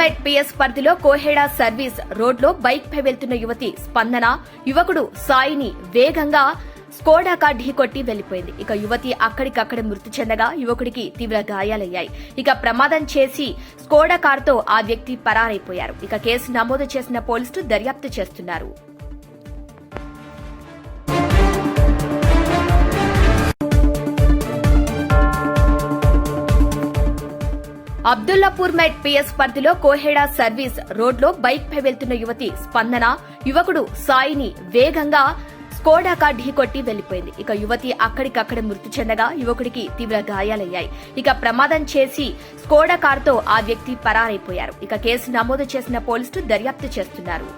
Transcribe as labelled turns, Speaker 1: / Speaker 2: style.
Speaker 1: మెట్ PS పరిధిలో Koheda service రోడ్లో bike పై వెళ్తున్న యువతి స్పందన, యువకుడు సాయిని వేగంగా స్కోడా కార్ ఢీకొట్టి వెళ్లిపోయింది. ఇక యువతి అక్కడికక్కడే మృతి చెందగా యువకుడికి తీవ్ర గాయాలయ్యాయి. ఇక ప్రమాదం చేసి స్కోడా కారుతో ఆ వ్యక్తి పరారైపోయారు. ఇక కేసు నమోదు చేసిన పోలీసులు దర్యాప్తు చేస్తున్నారు. అబ్దుల్లాపూర్ మెట్ పిఎస్ పరిధిలో కోహెడా సర్వీస్ రోడ్లో బైక్ పై వెళ్తున్న యువతి స్పందన, యువకుడు సాయిని వేగంగా స్కోడా కార్ ఢీకొట్టి వెళ్లిపోయింది. ఇక యువతి అక్కడికక్కడే మృతి చెందగా యువకుడికి తీవ్ర గాయాలయ్యాయి. ఇక ప్రమాదం చేసి స్కోడా కారుతో ఆ వ్యక్తి పరారైపోయారు. ఇక కేసు నమోదు చేసిన పోలీసులు దర్యాప్తు చేస్తున్నారు.